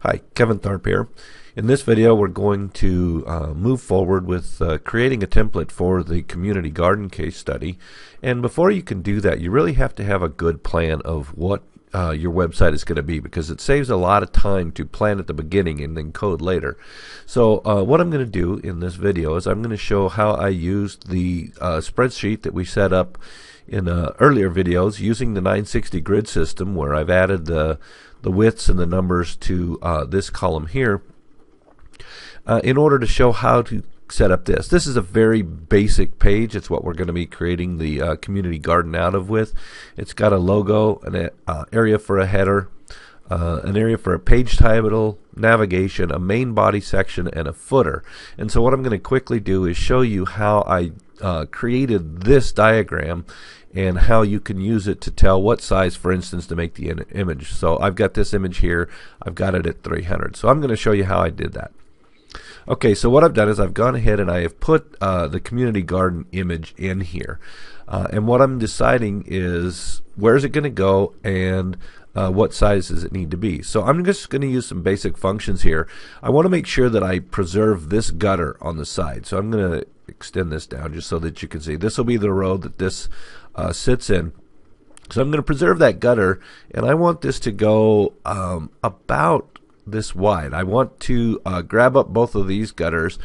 Hi, Kevin Tharp here. In this video we're going to move forward with creating a template for the community garden case study. And before you can do that, you really have to have a good plan of what your website is going to be, because it saves a lot of time to plan at the beginning and then code later. So what I'm going to do in this video is I'm going to show how I used the spreadsheet that we set up in earlier videos using the 960 grid system, where I've added the widths and the numbers to this column here in order to show how to set up this. This is a very basic page. It's what we're going to be creating the community garden out of with. It's got a logo, an area for a header, an area for a page title, navigation, a main body section, and a footer. And so what I'm going to quickly do is show you how I created this diagram and how you can use it to tell what size, for instance, to make the image. So I've got this image here. I've got it at 300. So I'm going to show you how I did that. Okay, so what I've done is I've gone ahead and I have put the community garden image in here. And what I'm deciding is where's it going to go and what size does it need to be. So I'm just going to use some basic functions here. I want to make sure that I preserve this gutter on the side. So I'm going to extend this down just so that you can see. This will be the row that this sits in. So I'm going to preserve that gutter, and I want this to go about this wide. I want to grab up both of these gutters,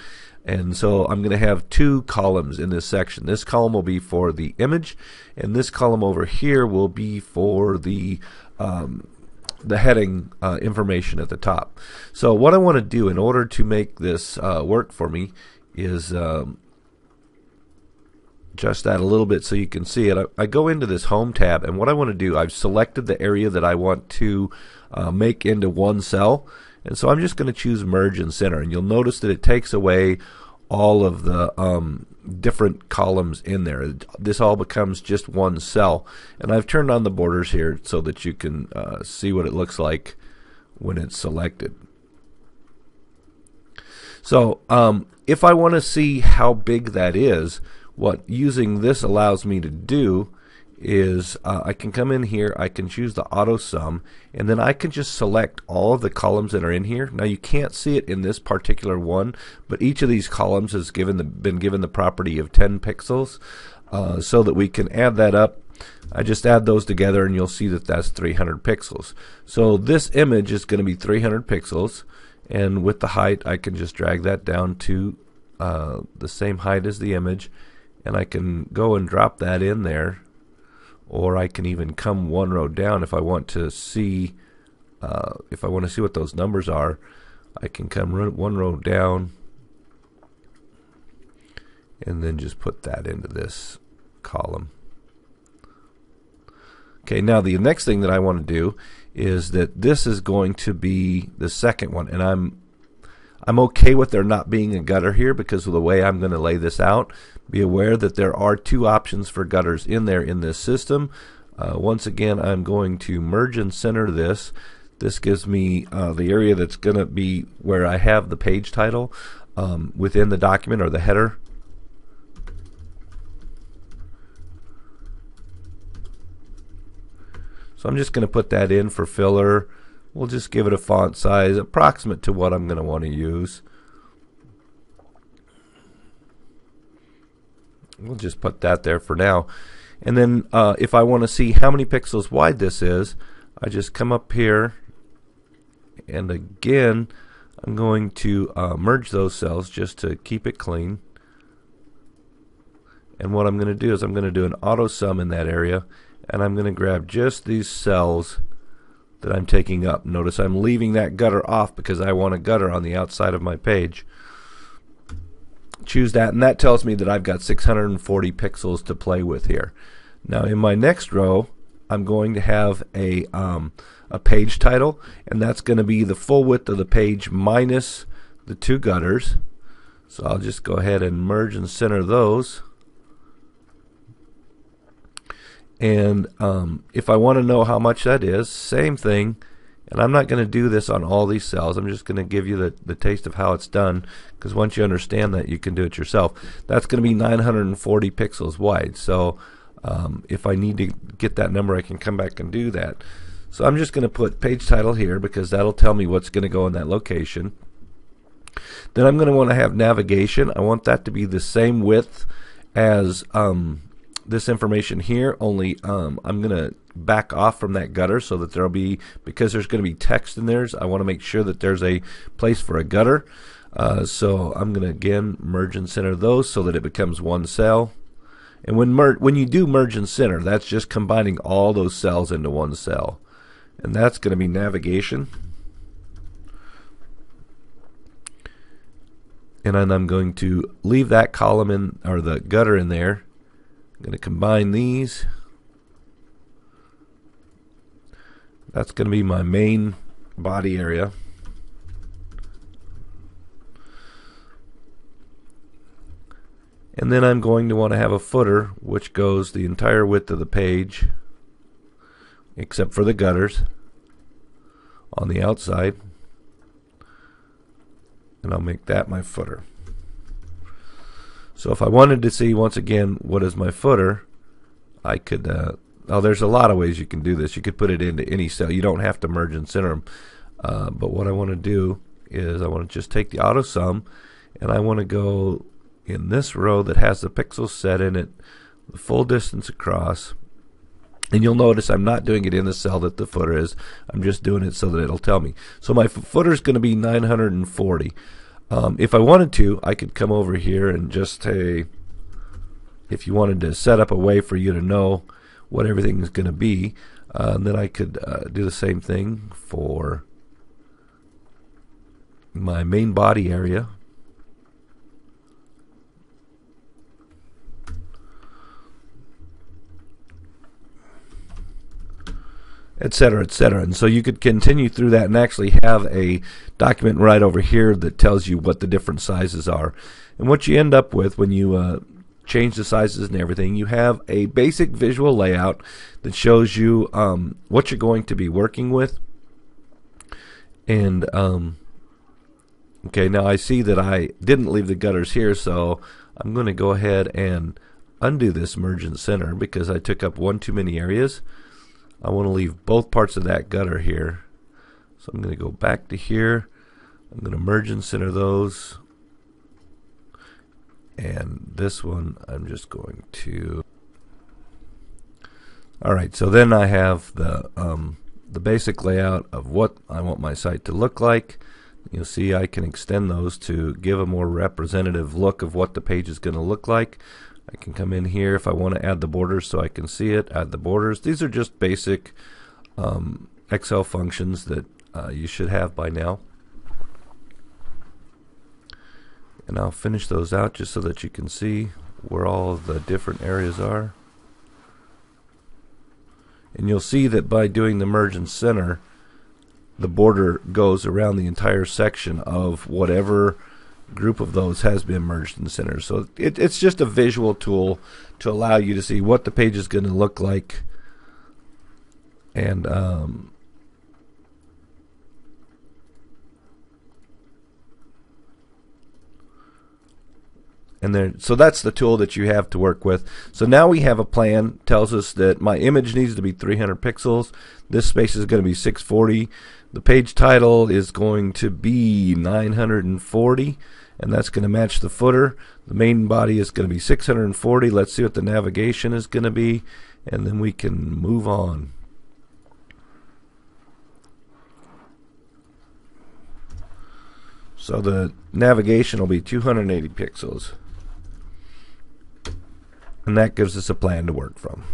and so I'm going to have two columns in this section. This column will be for the image, and this column over here will be for the heading information at the top. So what I want to do in order to make this work for me is adjust that a little bit so you can see it. I go into this home tab, and what I want to do, I've selected the area that I want to make into one cell, and so I'm just going to choose merge and center, and you'll notice that it takes away all of the different columns in there. This all becomes just one cell, and I've turned on the borders here so that you can see what it looks like when it's selected. So if I want to see how big that is, what using this allows me to do is I can come in here, I can choose the auto sum, and then I can just select all of the columns that are in here. Now you can't see it in this particular one, but each of these columns has been given the property of 10 pixels so that we can add that up. I just add those together and you'll see that that's 300 pixels. So this image is going to be 300 pixels, and with the height I can just drag that down to the same height as the image, and I can go and drop that in there, or I can even come one row down if I want to see what those numbers are. I can come one row down and then just put that into this column. Okay, now the next thing that I want to do is that this is going to be the second one, and I'm okay with there not being a gutter here because of the way I'm going to lay this out. Be aware that there are two options for gutters in there in this system. Once again, I'm going to merge and center this. This gives me the area that's going to be where I have the page title within the document, or the header. So I'm just going to put that in for filler. We'll just give it a font size approximate to what I'm going to want to use. We'll just put that there for now. And then if I want to see how many pixels wide this is, I just come up here, and again I'm going to merge those cells just to keep it clean. And what I'm going to do is I'm going to do an auto sum in that area, and I'm going to grab just these cells that I'm taking up. Notice I'm leaving that gutter off because I want a gutter on the outside of my page. Choose that, and that tells me that I've got 640 pixels to play with here. Now in my next row I'm going to have a page title, and that's going to be the full width of the page minus the two gutters. So I'll just go ahead and merge and center those. And if I want to know how much that is, same thing. And I'm not going to do this on all these cells. I'm just going to give you the taste of how it's done, because once you understand that, you can do it yourself. That's going to be 940 pixels wide. So if I need to get that number, I can come back and do that. So I'm just going to put page title here because that'll tell me what's going to go in that location. Then I'm going to want to have navigation. I want that to be the same width as this information here, only I'm going to back off from that gutter so that there'll be, because there's going to be text in there, I want to make sure that there's a place for a gutter. So I'm going to again merge and center those so that it becomes one cell. And when you do merge and center, that's just combining all those cells into one cell. And that's going to be navigation. And then I'm going to leave that column in, or the gutter in there. I'm going to combine these. That's going to be my main body area. And then I'm going to want to have a footer which goes the entire width of the page except for the gutters on the outside, and I'll make that my footer. So if I wanted to see once again what is my footer, I could there's a lot of ways you can do this. You could put it into any cell. You don't have to merge and center them, but what I want to do is I want to just take the auto sum and I want to go in this row that has the pixels set in it, the full distance across. And you'll notice I'm not doing it in the cell that the footer is. I'm just doing it so that it'll tell me. So my footer is going to be 940. If I wanted to, I could come over here and just say, if you wanted to set up a way for you to know what everything is going to be, then I could do the same thing for my main body area. Etc., etc. And so you could continue through that and actually have a document right over here that tells you what the different sizes are. And what you end up with when you change the sizes and everything, you have a basic visual layout that shows you what you're going to be working with. And okay, now I see that I didn't leave the gutters here, so I'm going to go ahead and undo this merge and center because I took up one too many areas. I want to leave both parts of that gutter here. So I'm going to go back to here. I'm going to merge and center those. And this one I'm just going to... Alright, so then I have the basic layout of what I want my site to look like. You'll see I can extend those to give a more representative look of what the page is going to look like. I can come in here if I want to add the borders so I can see it, add the borders. These are just basic Excel functions that you should have by now. And I'll finish those out just so that you can see where all of the different areas are. And you'll see that by doing the merge and center, the border goes around the entire section of whatever group of those has been merged and centered. So it's just a visual tool to allow you to see what the page is going to look like. And so that's the tool that you have to work with. So now we have a plan. Tells us that my image needs to be 300 pixels. This space is going to be 640. The page title is going to be 940, and that's going to match the footer. The main body is going to be 640. Let's see what the navigation is going to be, and then we can move on. So the navigation will be 280 pixels. And that gives us a plan to work from.